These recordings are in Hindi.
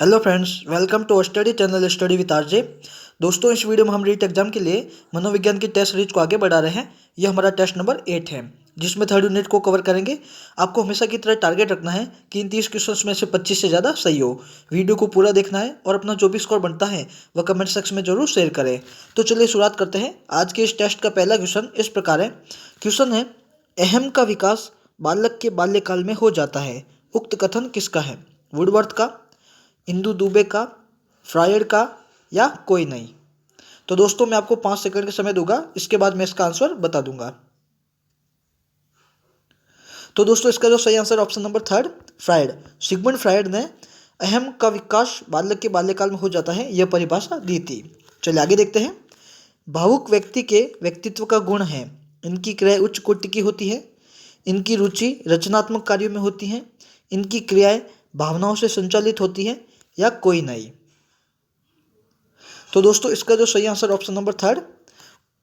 Hello friends, welcome to study channel study with RJ. दोस्तों, इस वीडियो में हम रीट एग्जाम के लिए मनोविज्ञान की टेस्ट सीरीज को आगे बढ़ा रहे हैं। यह हमारा टेस्ट नंबर 8 है, जिसमें थर्ड यूनिट को कवर करेंगे। आपको हमेशा की तरह टारगेट रखना है कि इन 30 क्वेश्चंस में से 25 से ज़्यादा सही हो। वीडियो को पूरा देखना है और अपना जो भी स्कोर बनता है वह कमेंट सेक्शन में जरूर शेयर करें। तो चलिए शुरुआत करते हैं। आज के इस टेस्ट का पहला क्वेश्चन इस प्रकार है। क्वेश्चन है, अहम का विकास बालक के बाल्यकाल में हो जाता है। उक्त कथन किसका है? वुडवर्थ का, इंदु दुबे का, फ्रायड का या कोई नहीं? तो दोस्तों, मैं आपको 5 सेकंड का समय दूंगा, इसके बाद मैं इसका आंसर बता दूंगा। तो दोस्तों, इसका जो सही answer option number third, Freud. Sigmund Freud ने अहम का विकास बालक के बाल्यकाल में हो जाता है यह परिभाषा दी थी। चलिए आगे देखते हैं। भावुक व्यक्ति के व्यक्तित्व का गुण है। इनकी क्रियाएं उच्च कोटि की होती है। इनकी रुचि रचनात्मक कार्यों में होती है। इनकी क्रियाएं भावनाओं से संचालित होती है या कोई नहीं? तो दोस्तों, इसका जो सही आंसर ऑप्शन नंबर थर्ड,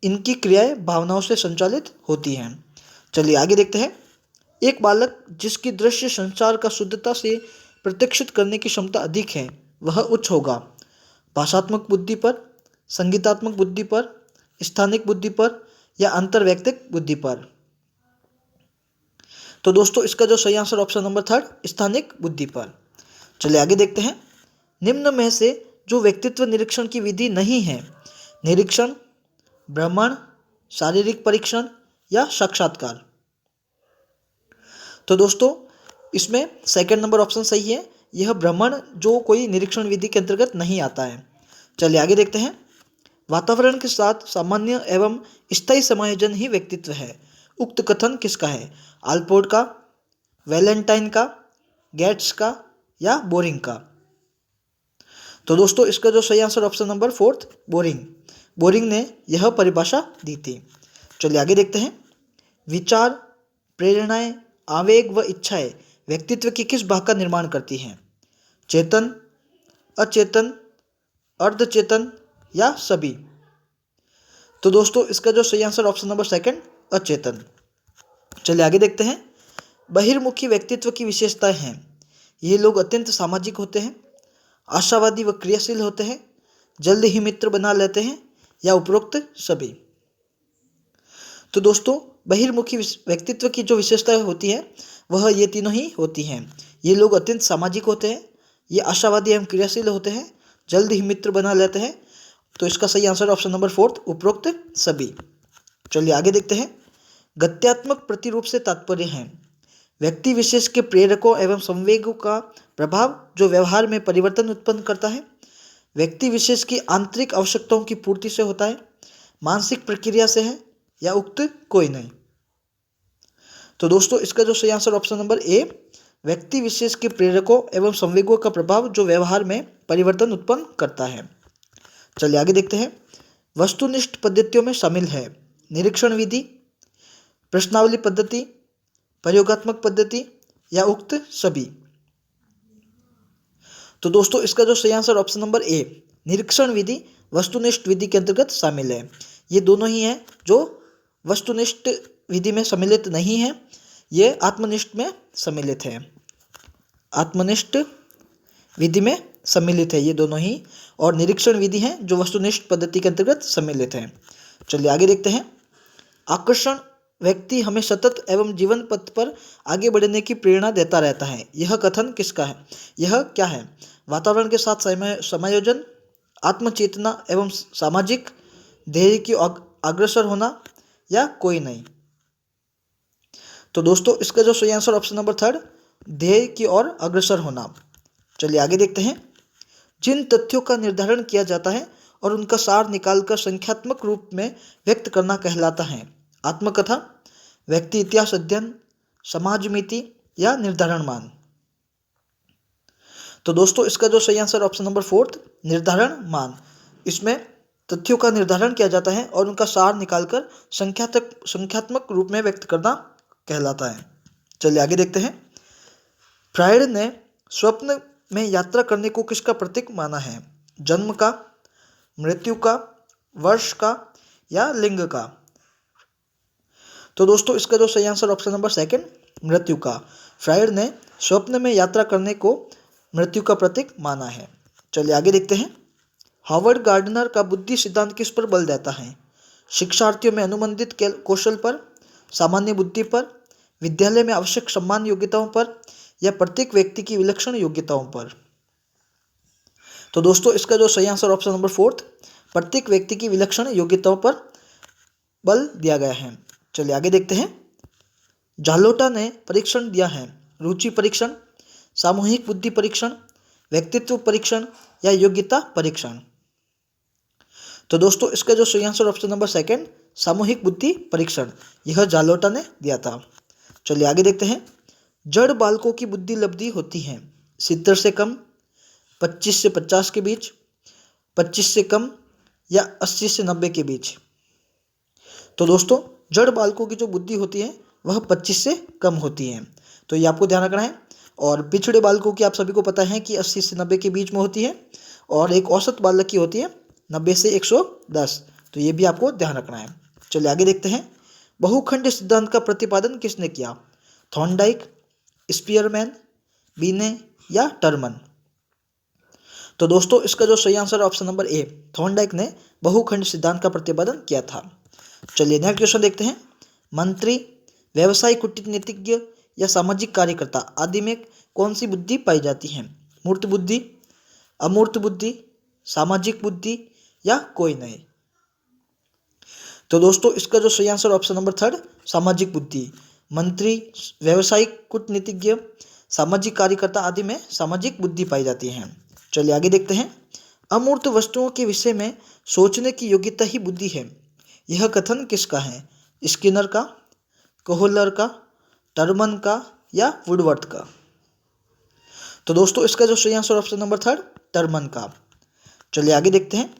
इनकी क्रियाएं भावनाओं से संचालित होती हैं। चलिए आगे देखते हैं। एक बालक जिसकी दृश्य संचार का शुद्धता से प्रत्यक्षित करने की क्षमता अधिक है वह उच्च होगा। भाषात्मक बुद्धि पर, संगीतात्मक बुद्धि पर, स्थानिक बुद्धि पर या अंतर्वैयक्तिक बुद्धि पर? तो दोस्तों, इसका जो सही आंसर ऑप्शन नंबर थर्ड, स्थानिक बुद्धि पर। चलिए आगे देखते हैं। निम्न में से जो व्यक्तित्व निरीक्षण की विधि नहीं है, निरीक्षण, भ्रमण, शारीरिक परीक्षण या साक्षात्कार? तो दोस्तों, इसमें सेकंड नंबर ऑप्शन सही है। यह भ्रमण जो कोई निरीक्षण विधि के अंतर्गत नहीं आता है। चलिए आगे देखते हैं। वातावरण के साथ सामान्य एवं स्थायी समायोजन ही व्यक्तित्व है। उक्त कथन किसका है? आल्पोर्ट का, वैलेंटाइन का, गेट्स का या बोरिंग का? तो दोस्तों, इसका जो सही answer option number fourth, boring. Boring ने यह परिभाषा दी थी। चलिए आगे देखते हैं। विचार, प्रेरणाएं, आवेग व इच्छाएं व्यक्तित्व की किस भाग का निर्माण करती हैं? चेतन, अचेतन, अर्धचेतन या सभी? तो दोस्तों, इसका जो सही आंसर ऑप्शन नंबर सेकंड, अचेतन। चलिए आगे देखते हैं। बहिर्मुखी व्यक्तित्व की विशेषताएं हैं। ये लोग अत्यंत सामाजिक होते हैं, आशावादी व क्रियाशील होते हैं, जल्द ही मित्र बना लेते हैं या उपरोक्त सभी? तो दोस्तों, बहिर्मुखी व्यक्तित्व की जो विशेषताएं होती है वह ये तीनों ही होती हैं। ये लोग अत्यंत सामाजिक होते हैं, ये आशावादी एवं क्रियाशील होते हैं, जल्द ही मित्र बना लेते हैं। तो इसका सही आंसर ऑप्शन नंबर फोर्थ, उपरोक्त सभी। चलिए आगे देखते हैं। गत्यात्मक प्रतिरूप से तात्पर्य है व्यक्ति विशेष के प्रेरकों एवं संवेगों का प्रभाव जो व्यवहार में परिवर्तन उत्पन्न करता है। व्यक्ति विशेष की आंतरिक आवश्यकताओं की पूर्ति से होता है, मानसिक प्रक्रिया से है या उक्त कोई नहीं? तो दोस्तों, इसका जो सही आंसर ऑप्शन नंबर ए, व्यक्ति विशेष के प्रेरकों एवं संवेगों का प्रभाव जो व्यवहार में परिवर्तन उत्पन्न करता है। चलिए आगे देखते हैं। वस्तुनिष्ठ पद्धतियों में शामिल है निरीक्षण विधि, प्रश्नावली पद्धति, प्रयोगात्मक पद्धति या उक्त सभी? तो दोस्तों, इसका जो सही आंसर ऑप्शन नंबर ए, निरीक्षण विधि वस्तुनिष्ठ विधि के अंतर्गत शामिल है। ये दोनों ही हैं जो वस्तुनिष्ठ विधि में सम्मिलित नहीं है, ये आत्मनिष्ठ में सम्मिलित है। आत्मनिष्ठ विधि में सम्मिलित है ये दोनों ही, और निरीक्षण विधि है जो वस्तुनिष्ठ पद्धति के अंतर्गत सम्मिलित है। चलिए आगे देखते हैं। आकर्षण व्यक्ति हमें सतत एवं जीवन पथ पर आगे बढ़ने की प्रेरणा देता रहता है। यह कथन किसका है? यह क्या है? वातावरण के साथ समायोजन, आत्मचेतना एवं सामाजिक, ध्येय की अग्रसर होना या कोई नहीं? तो दोस्तों, इसका जो सही आंसर ऑप्शन नंबर थर्ड, ध्येय की ओर अग्रसर होना। चलिए आगे देखते हैं। जिन तथ्यों का निर्धारण किया जाता है और उनका सार निकालकर संख्यात्मक रूप में व्यक्त करना कहलाता है। आत्मकथा, व्यक्ति इतिहास अध्ययन, समाज मिति या निर्धारण मान? तो दोस्तों, इसका जो सही आंसर ऑप्शन नंबर फोर्थ, निर्धारण मान। इसमें तथ्यों का निर्धारण किया जाता है और उनका सार निकालकर संख्यात्मक रूप में व्यक्त करना कहलाता है। चलिए आगे देखते हैं। फ्रायड ने स्वप्न में यात्रा करने को किसका प्रतीक माना है? जन्म का, मृत्यु का, वर्ष का या लिंग का? तो दोस्तों, इसका जो सही आंसर ऑप्शन नंबर सेकंड, मृत्यु का। फ्रायड ने स्वप्न में यात्रा करने को मृत्यु का प्रतीक माना है। चलिए आगे देखते हैं। हार्वर्ड गार्डनर का बुद्धि सिद्धांत किस पर बल देता है? शिक्षार्थियों में अनुबंधित कौशल पर, सामान्य बुद्धि पर, विद्यालय में आवश्यक सम्मान योग्यताओं पर, या प्रत्येक व्यक्ति की विलक्षण योग्यताओं पर? तो दोस्तों इसका जो सही आंसर ऑप्शन नंबर 4, प्रत्येक व्यक्ति की विलक्षण योग्यताओं पर बल दिया गया है। चलिए आगे देखते हैं। जालोटा ने परीक्षण दिया है, रुचि परीक्षण, सामूहिक बुद्धि परीक्षण, व्यक्तित्व परीक्षण, या योग्यता परीक्षण? तो दोस्तों इसका जो सही आंसर ऑप्शन नंबर 2, सामूहिक बुद्धि परीक्षण, यह जालोटा ने दिया था। चलिए आगे देखते हैं। जड़ बालकों की बुद्धि लब्धि होती है 70 से कम, 25 से 50 के बीच, 25 से कम, या 80 से 90 के बीच? तो दोस्तों जड़ बालकों की जो बुद्धि होती है वह 25 से कम होती है, तो ये आपको ध्यान रखना है। और पिछड़े बालकों की आप सभी को पता है कि 80 से 90 के बीच में होती है, और एक औसत बालक की होती है 90 से 110, तो ये भी आपको ध्यान रखना है। चलिए आगे देखते हैं। बहुखंड सिद्धांत का प्रतिपादन किसने किया? थॉर्नडाइक, स्पीयरमैन, बीने, या टर्मन? तो दोस्तों इसका जो सही answer option number A, Thorndike ने बहुखंड सिद्धांत का प्रतिपादन किया था। चलिए नेक्स्ट क्वेश्चन देखते हैं। मंत्री, व्यवसायिक कूटनीतिज्ञ, या सामाजिक कार्यकर्ता आदि में कौन सी बुद्धि पाई जाती है? मूर्त बुद्धि, अमूर्त बुद्धि, सामाजिक बुद्धि, या कोई नहीं? तो दोस्तों इसका जो सही आंसर ऑप्शन नंबर 3, सामाजिक बुद्धि। मंत्री, व्यवसायिक कूटनीतिज्ञ, सामाजिक कार्यकर्ता आदि में सामाजिक बुद्धि पाई जाती है। चलिए आगे देखते हैं। अमूर्त वस्तुओं के विषय में सोचने की योग्यता ही बुद्धि है, यह कथन किसका है? स्किनर का, कोहलर का, टर्मन का, या वुडवर्थ का? तो दोस्तों इसका जो सही आंसर ऑप्शन नंबर 3, टर्मन का। चलिए आगे देखते हैं।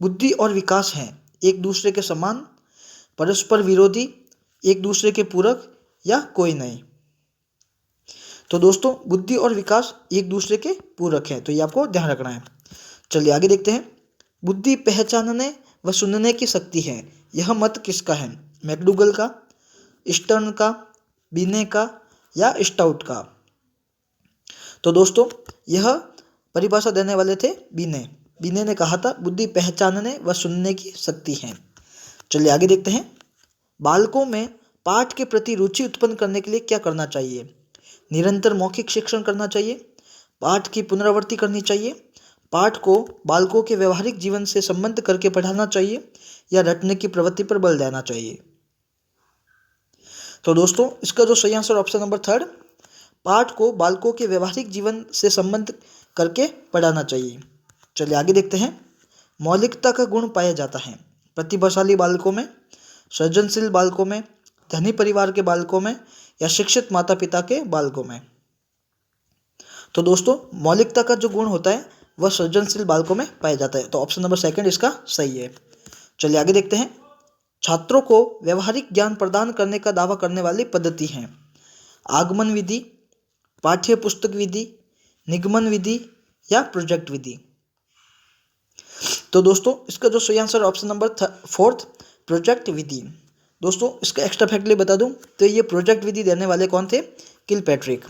बुद्धि और विकास हैं एक दूसरे के समान, परस्पर विरोधी, एक दूसरे के पूरक, या कोई नहीं? तो दोस्तों बुद्धि और विकास एक दूसरे के पूरक हैं, तो ये आपको ध्यान रखना है। चलिए आगे देखते हैं। बुद्धि पहचानने व सुनने की शक्ति है, यह मत किसका है? मैकडूगल का, स्टर्न का, बीने का, या स्टाउट का? तो दोस्तों यह परिभाषा देने वाले थे बीने। बीने ने कहा था बुद्धि पहचानने व सुनने की शक्ति है। चलिए आगे देखते हैं। बालकों में पाठ के प्रति रुचि उत्पन्न करने के लिए क्या करना चाहिए? निरंतर मौखिक शिक्षण करना चाहिए, पाठ की पुनरावृत्ति करनी चाहिए, पाठ को बालकों के व्यवहारिक जीवन से संबंध करके पढ़ाना चाहिए, या रटने की प्रवृत्ति पर बल देना चाहिए? तो दोस्तों इसका जो सही आंसर ऑप्शन नंबर 3, पाठ को बालकों के व्यवहारिक जीवन से संबंध करके पढ़ाना चाहिए। चलिए आगे देखते हैं। मौलिकता का गुण पाया जाता है प्रतिभाशाली बालकों में, सृजनशील बालकों में, धनी परिवार के बालकों में, या शिक्षित माता पिता के बालकों में? तो दोस्तों मौलिकता का जो गुण होता है वह सृजनशील बालकों में पाया जाता है, तो ऑप्शन नंबर 2 इसका सही है। चलिए आगे देखते हैं। छात्रों को व्यवहारिक ज्ञान प्रदान करने का दावा करने वाली पद्धति है आगमन विधि, पाठ्य पुस्तक विधि, निगमन विधि, या प्रोजेक्ट विधि? तो दोस्तों इसका जो सही आंसर ऑप्शन नंबर 4, प्रोजेक्ट विधि। दोस्तों इसका एक्स्ट्रा फैक्ट लिए बता दूं तो ये प्रोजेक्ट विधि देने वाले कौन थे? किलपैट्रिक।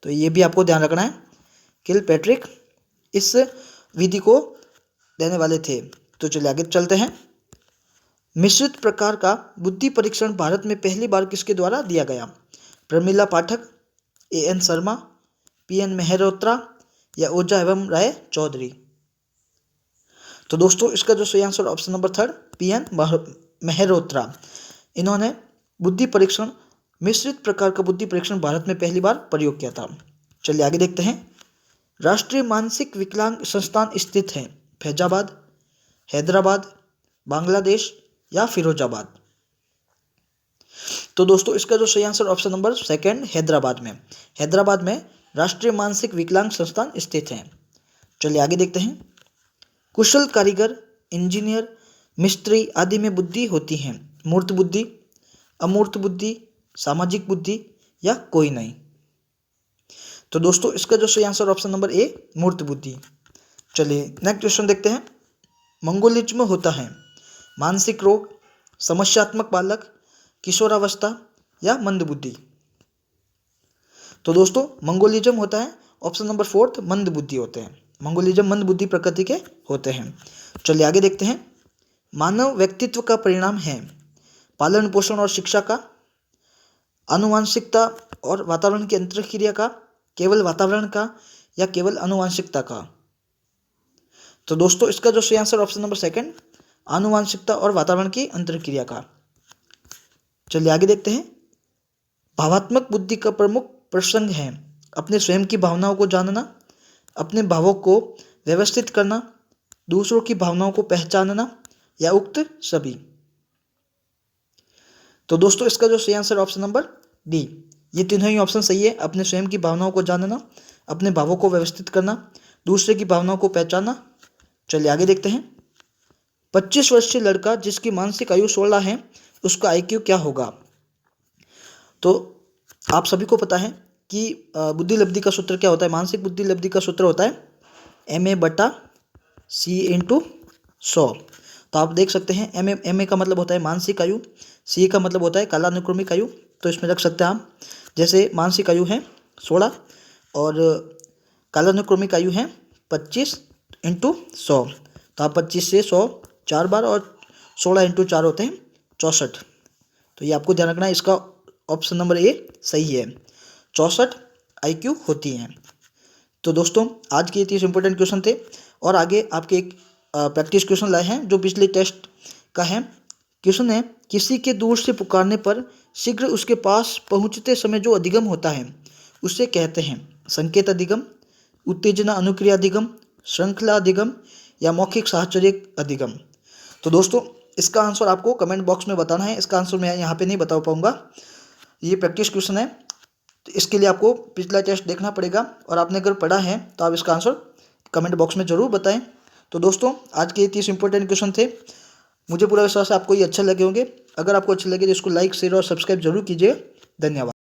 तो ये भी आपको ध्यान रखना है, किलपैट्रिक इस विधि को देने वाले थे। तो चलिए आगे चलते हैं। मिश्रित प्रकार का बुद्धि परीक्षण भारत में पहली बार किसके द्वारा दिया गया? प्रमिला पाठक, एएन शर्मा, पीएन मेहरोत्रा, या ओझा एवं राय चौधरी? तो दोस्तों इसका जो सही answer option number 3, PN Mehrotra. इन्होंने बुद्धि परीक्षण, मिश्रित प्रकार का बुद्धि परीक्षण भारत में पहली बार प्रयोग किया था। चलिए आगे देखते हैं। राष्ट्रीय मानसिक विकलांग संस्थान स्थित है फैजाबाद, हैदराबाद, बांग्लादेश, या फिरोजाबाद? तो दोस्तों इसका जो सही आंसर ऑप्शन नंबर 2, हैदराबाद में। हैदराबाद में राष्ट्रीय मानसिक विकलांग संस्थान स्थित है। चलिए आगे देखते हैं। कुशल कारीगर, इंजीनियर, मिस्त्री आदि में बुद्धि होती है मूर्त बुद्धि, अमूर्त बुद्धि, सामाजिक बुद्धि, या कोई नहीं? तो दोस्तों इसका जो सही आंसर ऑप्शन नंबर ए, मूर्त बुद्धि। चलिए नेक्स्ट क्वेश्चन देखते हैं। मंगोलिज्म होता है मानसिक रोग, समस्यात्मक बालक, किशोरावस्था, या मंद बुद्धि? तो दोस्तों मंगोलिज्म होता है ऑप्शन नंबर 4 मंद बुद्धि होते हैं। मंगोलिज्म मंद बुद्धि प्रकृति के होते हैं। चलिए आगे देखते हैं। मानव व्यक्तित्व का परिणाम है पालन पोषण और शिक्षा का, आनुवांशिकता और वातावरण की अंतरक्रिया का, केवल वातावरण का, या केवल आनुवांशिकता का। तो दोस्तों इसका जो सही आंसर ऑप्शन नंबर 2 आनुवांशिकता और वातावरण की अंतरक्रिया का। चलिए आगे देखते हैं। भावात्मक बुद्धि का प्रमुख प्रसंग है अपने स्वयं की भावनाओं को जानना, अपने भावों को व्यवस्थित करना, दूसरों की भावनाओं को पहचानना, या उक्त सभी। तो दोस्तों इसका जो सही आंसर ऑप्शन नंबर डी, ये तीनों ही ऑप्शन सही है। अपने स्वयं की भावनाओं को जानना, अपने भावों को व्यवस्थित करना, दूसरे की भावनाओं को पहचानना। चलिए आगे देखते हैं। 25 वर्षीय लड़का जिसकी मानसिक आयु 16 है, उसका IQ क्या होगा? तो आप सभी को पता है कि बुद्धि लब्धि का सूत्र क्या होता है। मानसिक बुद्धि लब्धि का सूत्र होता है MA/C × 100। तो आप देख सकते हैं MA का मतलब होता है मानसिक आयु, C का मतलब होता है कालानुक्रमिक आयु। तो इसमें रख सकते हैं आप, जैसे मानसिक आयु है 16 और कालानुक्रमिक आयु है 25 × 100। तो आप 25 से 100 4 बार और 16 × 4 होते हैं 64। तो ये आपको ध्यान रखना है। इसका ऑप्शन नंबर ए सही है, 64 IQ होती हैं। तो दोस्तों आज के 30 इंपॉर्टेंट क्वेश्चन थे और आगे आपके एक प्रैक्टिस क्वेश्चन लाए हैं जो पिछले टेस्ट का है। क्वेश्चन है, किसी के दूर से पुकारने पर शीघ्र उसके पास पहुंचते समय जो अधिगम होता है उसे कहते हैं संकेत अधिगम, उत्तेजना अनुक्रिया अधिगम, श्रृंखला अधिगम, या मौखिक साहचर्य अधिगम। तो दोस्तों इसका आंसर आपको कमेंट बॉक्स में बताना है। इसका आंसर मैं यहाँ पे नहीं बता पाऊँगा, ये प्रैक्टिस क्वेश्चन है। तो इसके लिए आपको पिछला टेस्ट देखना पड़ेगा और आपने अगर पढ़ा है तो आप इसका आंसर कमेंट बॉक्स में ज़रूर बताएं। तो दोस्तों आज के 30 इंपॉर्टेंट क्वेश्चन थे। मुझे पूरा विश्वास है आपको ये अच्छे लगे होंगे। अगर आपको अच्छे लगे तो इसको लाइक शेयर और सब्सक्राइब जरूर कीजिए। धन्यवाद।